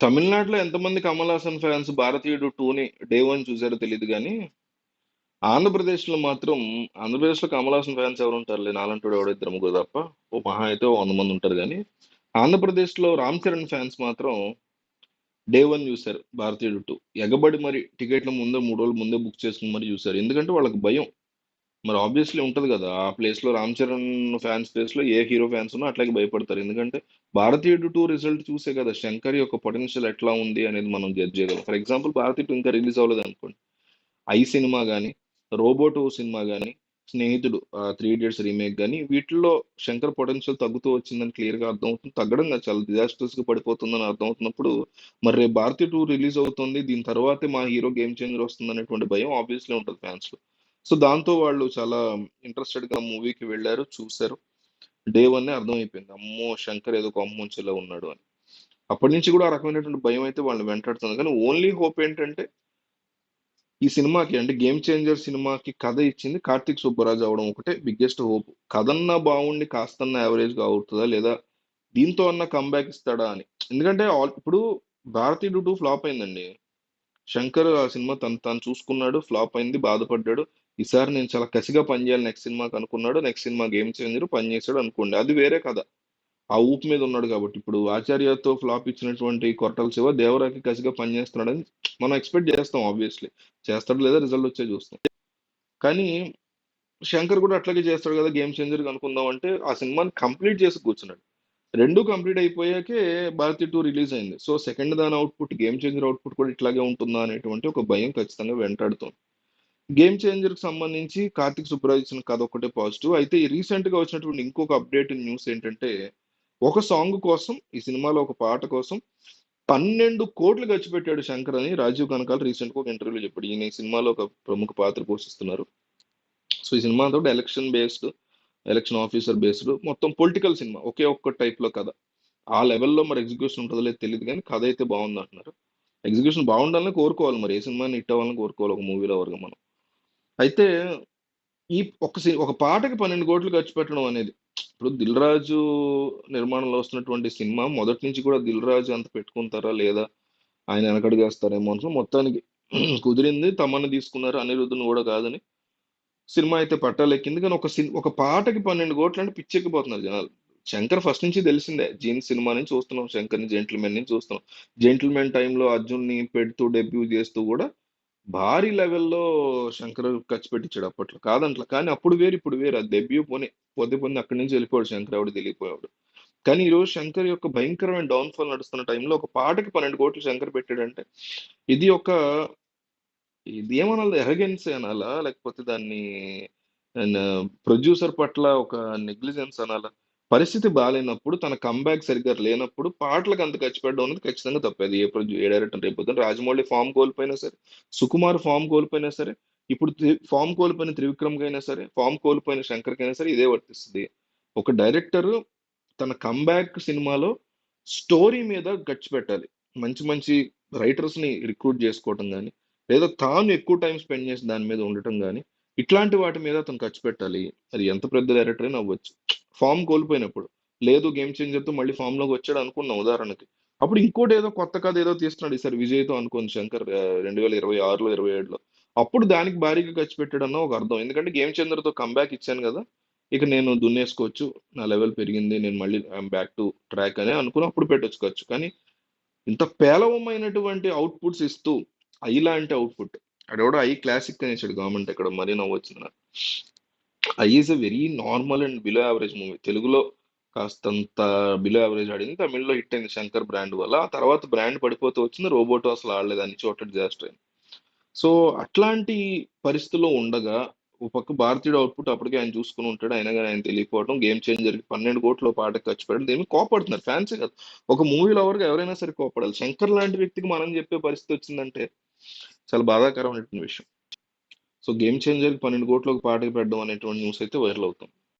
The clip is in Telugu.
తమిళనాడులో ఎంతమంది కమల్ హాసన్ ఫ్యాన్స్ భారతీయుడు టూని డే వన్ చూసారో తెలియదు కానీ ఆంధ్రప్రదేశ్లో మాత్రం ఆంధ్రప్రదేశ్లో కమల్ హాసన్ ఫ్యాన్స్ ఎవరు ఉంటారులే, నాలంటోడు ఎవడో ఇద్దరు ముగ్గురు తప్ప. ఓ మహా అయితే ఓ 100 మంది ఉంటారు కానీ ఆంధ్రప్రదేశ్లో రామ్ చరణ్ ఫ్యాన్స్ మాత్రం డే వన్ చూశారు భారతీయుడు టూ. ఎగబడి మరి టికెట్ల ముందే 3 రోజుల ముందే బుక్ చేసుకుని మరి చూశారు, ఎందుకంటే వాళ్ళకి భయం. మరి ఆబ్వియస్లీ ఉంటది కదా, ఆ ప్లేస్ లో రామ్ చరణ్ ఫ్యాన్స్ ప్లేస్ లో ఏ హీరో ఫ్యాన్స్ ఉన్నా అట్లాగే భయపడతారు. ఎందుకంటే భారతీయుడు టూ రిజల్ట్ చూసే కదా శంకర్ యొక్క పొటెన్షియల్ ఎట్లా ఉంది అనేది మనం జడ్జ్ చేయగలం. ఫర్ ఎగ్జాంపుల్ భారతీయ టూ ఇంకా రిలీజ్ అవ్వలేదు అనుకోండి, ఐ సినిమా కానీ, రోబో టూ సినిమా కానీ, స్నేహితుడు 3 ఇడియట్స్ రీమేక్ కానీ, వీటిల్లో శంకర్ పొటెన్షియల్ తగ్గుతూ వచ్చిందని క్లియర్ గా అర్థమవుతుంది. తగ్గడం కాదు, చాలా డిజాస్టర్స్ గా పడిపోతుందని అర్థమవుతున్నప్పుడు మరి రేపు భారతీయ టూ రిలీజ్ అవుతుంది, దీని తర్వాతే మా హీరో గేమ్ చేంజర్ వస్తుంది అనేటువంటి భయం ఆబ్వియస్లీ ఉంటుంది ఫ్యాన్స్ లో. సో దాంతో వాళ్ళు చాలా ఇంట్రెస్టెడ్ గా మూవీకి వెళ్ళారు, చూశారు. డే వన్ అర్థమైపోయింది, అమ్మో శంకర్ ఏదో కొమ్ముంచేలా ఉన్నాడు అని. అప్పటి నుంచి కూడా ఆ రకమైనటువంటి భయం అయితే వాళ్ళని వెంటాడుతుంది. కానీ ఓన్లీ హోప్ ఏంటంటే ఈ సినిమాకి, అంటే గేమ్ చేంజర్ సినిమాకి కథ ఇచ్చింది కార్తిక్ సుబ్బరాజు అవడం ఒకటే బిగ్గెస్ట్ హోప్. కథన్నా బాగుండి కాస్తన్నా యావరేజ్ గా అవుతుందా, లేదా దీంతో అన్న కంబ్యాక్ ఇస్తాడా అని. ఎందుకంటే ఇప్పుడు భారతీయుడు టూ ఫ్లాప్ అయిందండి. శంకర్ ఆ సినిమా తను చూసుకున్నాడు, ఫ్లాప్ అయింది, బాధపడ్డాడు. ఈసారి నేను చాలా కసిగా పనిచేయాలి నెక్స్ట్ సినిమాకి అనుకున్నాడు. నెక్స్ట్ సినిమా గేమ్ చేంజర్ పని చేశాడు అనుకోండి, అది వేరే కథ. ఆ ఊపు మీద ఉన్నాడు కాబట్టి. ఇప్పుడు ఆచార్యతో ఫ్లాప్ ఇచ్చినటువంటి కొరటాల శివ దేవరాకి కసిగా పనిచేస్తున్నాడని మనం ఎక్స్పెక్ట్ చేస్తాం ఆబ్వియస్లీ. చేస్తాడు లేదా రిజల్ట్ వచ్చే చూస్తాం. కానీ శంకర్ కూడా అట్లాగే చేస్తాడు కదా గేమ్ చేంజర్ అనుకుందాం అంటే, ఆ సినిమాని కంప్లీట్ చేసి కూర్చున్నాడు. రెండు కంప్లీట్ అయిపోయాకే భారతీయ టూ రిలీజ్ అయింది. సో సెకండ్ దాని అవుట్పుట్, గేమ్ చేంజర్ అవుట్పుట్ కూడా ఇట్లాగే ఉంటుందా అనేటువంటి ఒక భయం ఖచ్చితంగా వెంటాడుతుంది. గేమ్ చేంజర్ కి సంబంధించి కార్తిక్ సుబ్బరాజ్ ఇచ్చిన కథ ఒకటే పాజిటివ్. అయితే ఈ రీసెంట్ గా వచ్చినటువంటి ఇంకొక అప్డేట్ న్యూస్ ఏంటంటే, ఒక సాంగ్ కోసం, ఈ సినిమాలో ఒక పాట కోసం 12 కోట్లు ఖర్చు పెట్టాడు శంకర్ అని రాజీవ్ కనకాల రీసెంట్ గా ఒక ఇంటర్వ్యూలో చెప్పాడు. ఈయన ఈ సినిమాలో ఒక ప్రముఖ పాత్ర పోషిస్తున్నారు. సో ఈ సినిమా అంతా election based, election officer based, మొత్తం పొలిటికల్ సినిమా, ఒకే ఒక్క టైప్ లో కథ. ఆ లెవెల్లో మరి ఎగ్జిక్యూషన్ ఉంటుందో లేదో తెలియదు కానీ కథ అయితే బాగుంది అంటున్నారు. ఎగ్జిక్యూషన్ బాగుండాలని కోరుకోవాలి, మరి ఏ సినిమాని హిట్ అవ్వాలని కోరుకోవాలి ఒక మూవీలో వరకు మనం. అయితే ఈ ఒక పాటకి 12 కోట్లు ఖర్చు పెట్టడం అనేది, ఇప్పుడు దిల్ రాజు నిర్మాణంలో వస్తున్నటువంటి సినిమా మొదటి నుంచి కూడా దిల్ రాజు అంత పెట్టుకుంటారా లేదా, ఆయన వెనకడుగేస్తారేమో అనుకో. మొత్తానికి కుదిరింది, తమన్నా తీసుకున్నారు, అనిరుద్ధుని కూడా కాదని. సినిమా అయితే పట్టాలెక్కింది. కానీ ఒక పాటకి 12 కోట్లు అంటే పిచ్చెక్కిపోతున్నారు జనాలు. శంకర్ ఫస్ట్ నుంచి తెలిసిందే, జీన్స్ సినిమా నుంచి చూస్తున్నాం శంకర్ని, జెంటిల్మెన్ నుంచి చూస్తున్నాం. జెంటిల్మెన్ టైంలో అర్జున్ని పెడుతూ డెబ్యూ చేస్తూ కూడా భారీ లెవెల్లో శంకర్ ఖర్చు పెట్టించాడు అప్పట్లో, కాదంట్లా. కానీ అప్పుడు వేరు ఇప్పుడు వేరు, అది డెబ్యూ పోనీ పోతే పోతే అక్కడి నుంచి వెళ్ళిపోయాడు శంకర్, ఎవడు తెలియపోయాడు. కానీ ఈరోజు శంకర్ యొక్క భయంకరమైన డౌన్ఫాల్ నడుస్తున్న టైంలో ఒక పాటకి 12 కోట్లు శంకర్ పెట్టాడంటే, ఇది ఒక, ఇది ఏమనాలి, ఎరగెన్స్ అనాలా, లేకపోతే దాన్ని ప్రొడ్యూసర్ పట్ల ఒక నెగ్లిజెన్స్ అనాలా. పరిస్థితి బాగాలేనప్పుడు, తన కంబ్యాక్ సరిగ్గా లేనప్పుడు పాటలకు అంత ఖర్చు పెట్టడం అనేది ఖచ్చితంగా తప్పేది. ఏ డైరెక్టర్ రేపు పొద్దున్న రాజమౌళి ఫామ్ కోల్పోయినా సరే, సుకుమార్ ఫామ్ కోల్పోయినా సరే, ఇప్పుడు ఫామ్ కోల్పోయిన త్రివిక్రమ్ కైనా సరే, ఫామ్ కోల్పోయిన శంకర్ కైనా సరే ఇదే వర్తిస్తుంది. ఒక డైరెక్టర్ తన కంబ్యాక్ సినిమాలో స్టోరీ మీద ఖర్చు పెట్టాలి. మంచి మంచి రైటర్స్ ని రిక్రూట్ చేసుకోవటం కానీ, లేదా తాను ఎక్కువ టైం స్పెండ్ చేసి దాని మీద ఉండటం కానీ, ఇట్లాంటి వాటి మీద అతను ఖర్చు పెట్టాలి. అది ఎంత పెద్ద డైరెక్టర్ అయినా అవ్వచ్చు. ఫామ్ కోల్పోయినప్పుడు, లేదు గేమ్ చేంజర్ తో మళ్ళీ ఫామ్ లోకి వచ్చాడు అనుకున్నాం ఉదాహరణకి, అప్పుడు ఇంకోటి ఏదో కొత్త కథ ఏదో తీస్తున్నాడు ఈసారి విజయ్తో అనుకోని శంకర్ 2026లో 27లో, అప్పుడు దానికి భారీగా ఖర్చు పెట్టాడన్న ఒక అర్థం. ఎందుకంటే గేమ్ చేంజర్ తో కంబ్యాక్ ఇచ్చాను కదా, ఇక నేను దున్నేసుకోవచ్చు, నా లెవెల్ పెరిగింది, నేను మళ్ళీ బ్యాక్ టు ట్రాక్ అని అనుకుని అప్పుడు పెట్టొచ్చుకోవచ్చు. కానీ ఇంత పేలవమైనటువంటి అవుట్పుట్స్ ఇస్తూ ఐ లాంటి అవుట్పుట్, అడెవడో ఐ క్లాసిక్ అనేసాడు గవర్నమెంట్ ఎక్కడ, మరీ నవ్వొచ్చింది నాకు. I is a very normal and below average movie. తెలుగులో కాస్తంత బిలో యావరేజ్ ఆడింది, తమిళ్లో హిట్ అయింది శంకర్ బ్రాండ్ వల్ల. ఆ తర్వాత బ్రాండ్ పడిపోతూ వచ్చింది, రోబోట్ అసలు ఆడలేదు, అన్ని చోట్ల డిజాస్టర్ అయింది. సో అట్లాంటి పరిస్థితుల్లో ఉండగా ఒక పక్క భారతీయుడు అవుట్పుట్ అప్పటికే ఆయన చూసుకుని ఉంటాడు, అయినా కానీ ఆయన తెలియకపోవడం, గేమ్ చేంజర్ కి 12 కోట్ల పాటకు ఖర్చు పెట్టడం, దేని కోపడుతున్నారు ఫ్యాన్సే కదా. ఒక మూవీ లవర్ గా ఎవరైనా సరే కోపడాలి. శంకర్ లాంటి వ్యక్తికి మనం చెప్పే పరిస్థితి వచ్చిందంటే చాలా బాధాకరమైనటువంటి విషయం. సో గేమ్ చేంజర్ కి 12 కోట్ల ఒక పాటకి పెట్టడం అనేటువంటి న్యూస్ అయితే వైరల్ అవుతుంది.